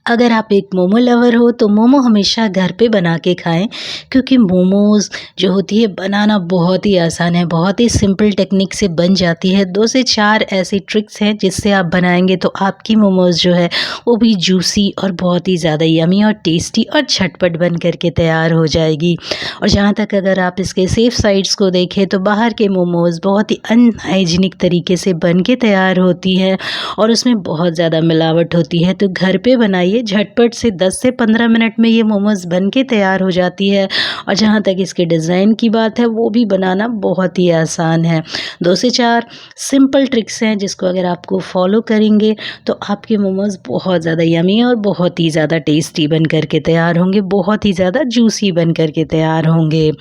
अगर आप एक मोमो लवर हो तो मोमो हमेशा घर पे बना के खाएं, क्योंकि मोमोज़ जो होती है बनाना बहुत ही आसान है, बहुत ही सिंपल टेक्निक से बन जाती है। 2 से 4 ऐसी ट्रिक्स हैं जिससे आप बनाएंगे तो आपकी मोमोज़ जो है वो भी जूसी और बहुत ही ज़्यादा यमी और टेस्टी और झटपट बन करके तैयार हो जाएगी। और जहाँ तक अगर आप इसके सेफ साइड्स को देखें तो बाहर के मोमोज़ बहुत ही अनहाइजीनिक तरीके से बन के तैयार होती है और उसमें बहुत ज़्यादा मिलावट होती है। तो घर पे बनाइए, झटपट से 10 से 15 मिनट में ये मोमोज़ बन के तैयार हो जाती है। और जहाँ तक इसके डिज़ाइन की बात है वो भी बनाना बहुत ही आसान है। 2 से 4 सिंपल ट्रिक्स हैं जिसको अगर आपको फॉलो करेंगे तो आपके मोमोज़ बहुत ज़्यादा यमी और बहुत ही ज़्यादा टेस्टी बन कर के तैयार होंगे, बहुत ही ज़्यादा जूसी बन कर के तैयार होंगे।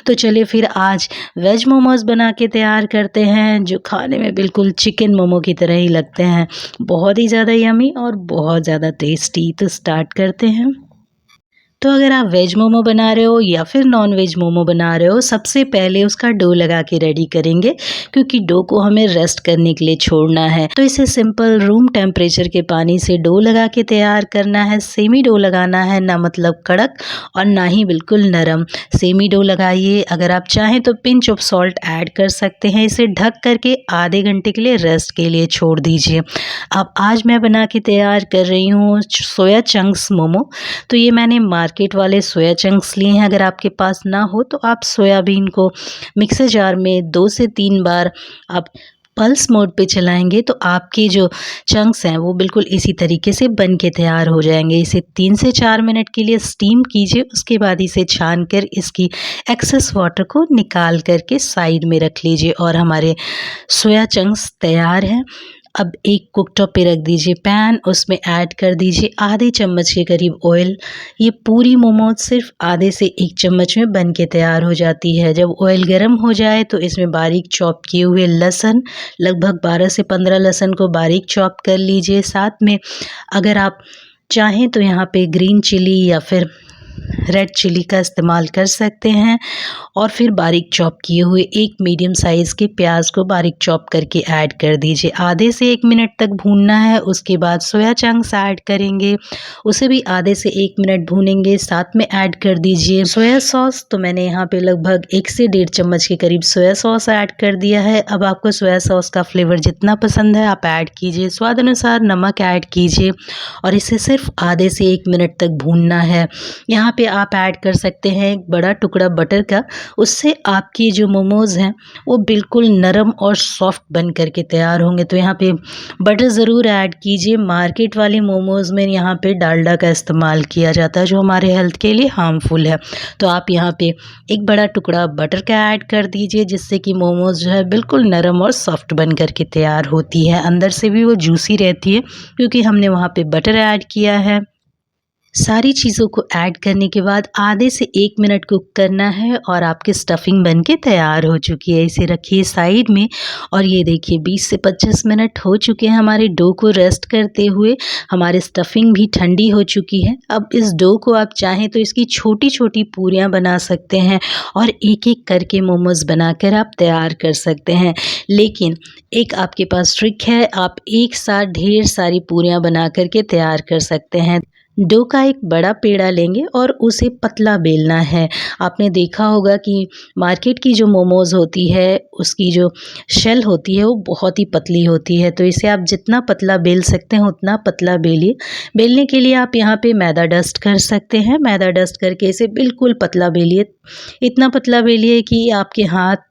तो चलिए फिर आज वेज मोमोज़ बना के तैयार करते हैं, जो खाने में बिल्कुल चिकन मोमो की तरह ही लगते हैं, बहुत ही ज़्यादा यमी और बहुत ज़्यादा टेस्टी। तो स्टार्ट करते हैं। तो अगर आप वेज मोमो बना रहे हो या फिर नॉन वेज मोमो बना रहे हो, सबसे पहले उसका डो लगा के रेडी करेंगे, क्योंकि डो को हमें रेस्ट करने के लिए छोड़ना है। तो इसे सिंपल रूम टेम्परेचर के पानी से डो लगा के तैयार करना है। सेमी डो लगाना है, ना मतलब कड़क और ना ही बिल्कुल नरम। सेमी डो लगाइए। अगर आप चाहें तो पिंच ऑफ सॉल्ट ऐड कर सकते हैं। इसे ढक करके आधे घंटे के लिए रेस्ट के लिए छोड़ दीजिए। अब आज मैं बना के तैयार कर रही हूँ सोया चंक्स मोमो। तो ये मैंने मार्केट वाले सोया चंक्स लिए हैं। अगर आपके पास ना हो तो आप सोयाबीन को मिक्सर जार में 2 से 3 बार आप पल्स मोड पे चलाएंगे तो आपके जो चंक्स हैं वो बिल्कुल इसी तरीके से बन के तैयार हो जाएंगे। इसे 3 से 4 मिनट के लिए स्टीम कीजिए। उसके बाद इसे छान कर इसकी एक्सेस वाटर को निकाल करके साइड में रख लीजिए और हमारे सोया चंक्स तैयार हैं। अब एक कुकटॉप पे रख दीजिए पैन, उसमें ऐड कर दीजिए आधे चम्मच के करीब ऑयल। ये पूरी मोमोज सिर्फ आधे से 1 चम्मच में बन के तैयार हो जाती है। जब ऑयल गर्म हो जाए तो इसमें बारीक चॉप किए हुए लहसुन, लगभग 12 से 15 लहसुन को बारीक चॉप कर लीजिए। साथ में अगर आप चाहें तो यहाँ पे ग्रीन चिली या फिर रेड चिली का इस्तेमाल कर सकते हैं। और फिर बारीक चॉप किए हुए एक मीडियम साइज़ के प्याज को बारीक चॉप करके ऐड कर दीजिए। आधे से 1 मिनट तक भूनना है। उसके बाद सोया चंक्स ऐड करेंगे, उसे भी आधे से 1 मिनट भूनेंगे। साथ में ऐड कर दीजिए सोया सॉस। तो मैंने यहाँ पे लगभग 1 से 1.5 चम्मच के करीब सोया सॉस ऐड कर दिया है। अब आपको सोया सॉस का फ्लेवर जितना पसंद है आप ऐड कीजिए। स्वाद अनुसार नमक ऐड कीजिए और इसे सिर्फ आधे से 1 मिनट तक भूनना है। यहाँ पे आप ऐड कर सकते हैं एक बड़ा टुकड़ा बटर का। उससे आपकी जो मोमोज़ हैं वो बिल्कुल नरम और सॉफ्ट बन करके तैयार होंगे। तो यहाँ पे बटर ज़रूर ऐड कीजिए। मार्केट वाले मोमोज़ में यहाँ पे डालडा का इस्तेमाल किया जाता है, जो हमारे हेल्थ के लिए हार्मफुल है। तो आप यहाँ पे एक बड़ा टुकड़ा बटर का ऐड कर दीजिए, जिससे कि मोमोज़ जो है बिल्कुल नरम और सॉफ्ट बन करके तैयार होती है। अंदर से भी वो जूसी रहती है क्योंकि हमने वहाँ पे बटर ऐड किया है। सारी चीज़ों को ऐड करने के बाद आधे से 1 मिनट कुक करना है और आपकी स्टफिंग बनके तैयार हो चुकी है। इसे रखिए साइड में। और ये देखिए 20 से 25 मिनट हो चुके हैं हमारे डो को रेस्ट करते हुए। हमारी स्टफिंग भी ठंडी हो चुकी है। अब इस डो को आप चाहें तो इसकी छोटी-छोटी पूरियाँ बना सकते हैं और एक-एक करके मोमोज़ बनाकर आप तैयार कर सकते हैं। लेकिन एक आपके पास ट्रिक है, आप एक साथ ढेर सारी पूरियाँ बना कर के तैयार कर सकते हैं। डो का एक बड़ा पेड़ा लेंगे और उसे पतला बेलना है। आपने देखा होगा कि मार्केट की जो मोमोज़ होती है उसकी जो शेल होती है वो बहुत ही पतली होती है। तो इसे आप जितना पतला बेल सकते हैं उतना पतला बेलिए। बेलने के लिए आप यहाँ पे मैदा डस्ट कर सकते हैं। मैदा डस्ट करके इसे बिल्कुल पतला बेलिए। इतना पतला बेलिए कि आपके हाथ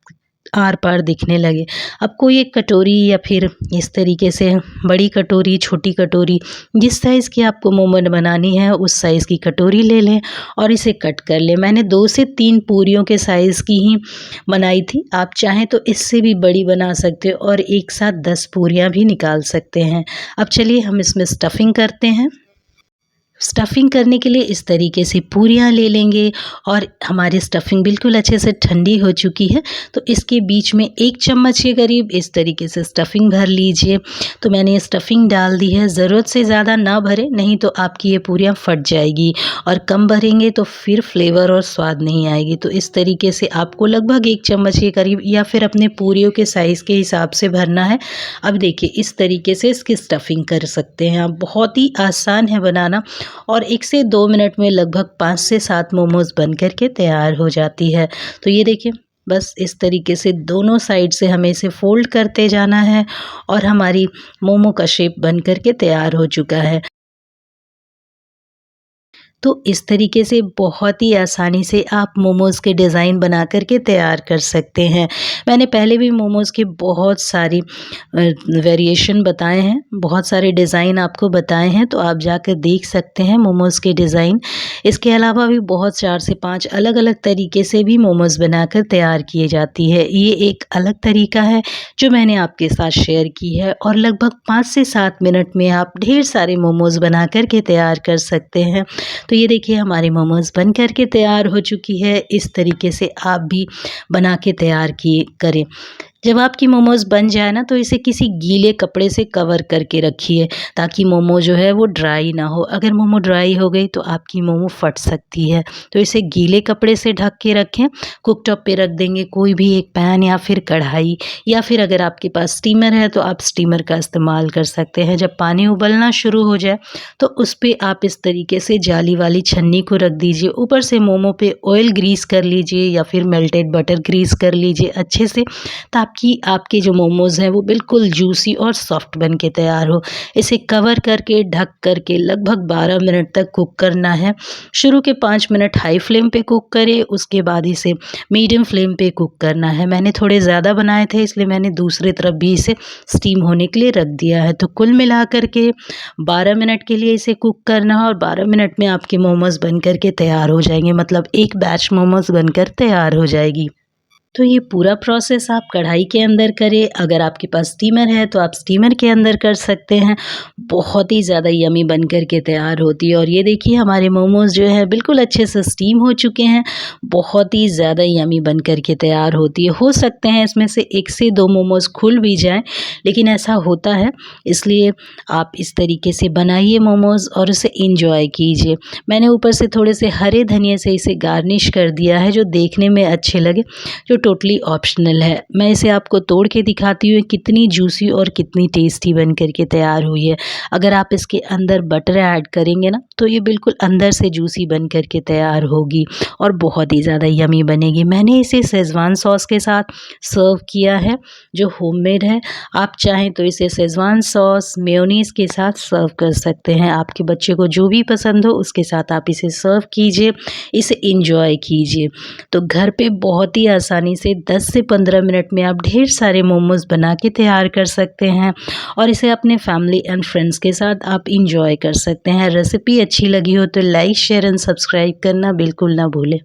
आर पार दिखने लगे। अब कोई एक कटोरी या फिर इस तरीके से बड़ी कटोरी, छोटी कटोरी, जिस साइज़ की आपको मोमो बनानी है उस साइज़ की कटोरी ले लें और इसे कट कर लें। मैंने 2 से 3 पूरियों के साइज़ की ही बनाई थी। आप चाहें तो इससे भी बड़ी बना सकते हो और एक साथ 10 पूरियाँ भी निकाल सकते हैं। अब चलिए हम इसमें स्टफिंग करते हैं। स्टफ़िंग करने के लिए इस तरीके से पूरियाँ ले लेंगे और हमारी स्टफ़िंग बिल्कुल अच्छे से ठंडी हो चुकी है, तो इसके बीच में 1 चम्मच के करीब इस तरीके से स्टफ़िंग भर लीजिए। तो मैंने ये स्टफ़िंग डाल दी है, ज़रूरत से ज़्यादा ना भरें, नहीं तो आपकी ये पूरियाँ फट जाएगी और कम भरेंगे तो फिर फ्लेवर और स्वाद नहीं आएगी। तो इस तरीके से आपको लगभग 1 चम्मच के करीब या फिर अपने पूरियों के साइज़ के हिसाब से भरना है। अब देखिए इस तरीके से इसकी स्टफ़िंग कर सकते हैं आप, बहुत ही आसान है बनाना और 1 से 2 मिनट में लगभग 5 से 7 मोमोज़ बन कर के तैयार हो जाती है। तो ये देखिए बस इस तरीके से दोनों साइड से हमें इसे फ़ोल्ड करते जाना है और हमारी मोमो का शेप बन कर के तैयार हो चुका है। तो इस तरीके से बहुत ही आसानी से आप मोमोज़ के डिज़ाइन बना कर के तैयार कर सकते हैं। मैंने पहले भी मोमोज़ के बहुत सारी वेरिएशन बताए हैं, बहुत सारे डिज़ाइन आपको बताए हैं, तो आप जाकर देख सकते हैं मोमोज़ के डिज़ाइन। इसके अलावा भी बहुत 4 से 5 अलग-अलग तरीके से भी मोमोज़ बनाकर तैयार किए जाती है। ये एक अलग तरीका है जो मैंने आपके साथ शेयर की है और लगभग 5 से 7 मिनट में आप ढेर सारे मोमोज़ बना कर के तैयार कर सकते हैं। तो ये देखिए हमारी मोमोज़ बन कर के तैयार हो चुकी है। इस तरीके से आप भी बना के तैयार किए करें। जब आपकी मोमोज़ बन जाए ना तो इसे किसी गीले कपड़े से कवर करके रखिए ताकि मोमो जो है वो ड्राई ना हो। अगर मोमो ड्राई हो गई तो आपकी मोमो फट सकती है। तो इसे गीले कपड़े से ढक के रखें। कुकटॉप पे रख देंगे कोई भी एक पैन या फिर कढ़ाई, या फिर अगर आपके पास स्टीमर है तो आप स्टीमर का इस्तेमाल कर सकते हैं। जब पानी उबलना शुरू हो जाए तो उस पे आप इस तरीके से जाली वाली छन्नी को रख दीजिए। ऊपर से मोमो पे ऑयल ग्रीस कर लीजिए या फिर मेल्टेड बटर ग्रीस कर लीजिए अच्छे से, ताकि आपके जो मोमोज़ हैं वो बिल्कुल जूसी और सॉफ्ट बन के तैयार हो। इसे कवर करके ढक करके लगभग 12 मिनट तक कुक करना है। शुरू के 5 मिनट हाई फ्लेम पे कुक करें, उसके बाद इसे मीडियम फ्लेम पे कुक करना है। मैंने थोड़े ज़्यादा बनाए थे इसलिए मैंने दूसरी तरफ भी इसे स्टीम होने के लिए रख दिया है। तो कुल मिला कर के 12 मिनट के लिए इसे कुक करना है और 12 मिनट में आपके मोमोज़ बन कर के तैयार हो जाएंगे, मतलब एक बैच मोमोज़ बनकर तैयार हो जाएगी। तो ये पूरा प्रोसेस आप कढ़ाई के अंदर करें, अगर आपके पास स्टीमर है तो आप स्टीमर के अंदर कर सकते हैं। बहुत ही ज़्यादा यमी बन कर के तैयार होती है और ये देखिए हमारे मोमोज़ जो है बिल्कुल अच्छे से स्टीम हो चुके हैं। बहुत ही ज़्यादा यमी बन कर के तैयार होती है। हो सकते हैं इसमें से 1 से 2 मोमोज़ खुल भी जाएँ, लेकिन ऐसा होता है, इसलिए आप इस तरीके से बनाइए मोमोज़ और उसे एंजॉय कीजिए। मैंने ऊपर से थोड़े से हरे धनिये से इसे गार्निश कर दिया है जो देखने में अच्छे लगे, जो टोटली ऑप्शनल है। मैं इसे आपको तोड़ के दिखाती हूँ कितनी जूसी और कितनी टेस्टी बन कर के तैयार हुई है। अगर आप इसके अंदर बटर ऐड करेंगे ना तो ये बिल्कुल अंदर से जूसी बन कर के तैयार होगी और बहुत ही ज़्यादा यमी बनेगी। मैंने इसे शेज़वान सॉस के साथ सर्व किया है जो होममेड है। आप चाहें तो इसे शेज़वान सॉस मेयोनीज़ के साथ सर्व कर सकते हैं। आपके बच्चे को जो भी पसंद हो उसके साथ आप इसे सर्व कीजिए, इसे एंजॉय कीजिए। तो घर पे बहुत ही आसानी से 10 से 15 मिनट में आप ढेर सारे मोमोज़ बना के तैयार कर सकते हैं और इसे अपने फैमिली एंड फ्रेंड्स के साथ आप इंजॉय कर सकते हैं। रेसिपी अच्छी लगी हो तो लाइक शेयर एंड सब्सक्राइब करना बिल्कुल ना भूलें।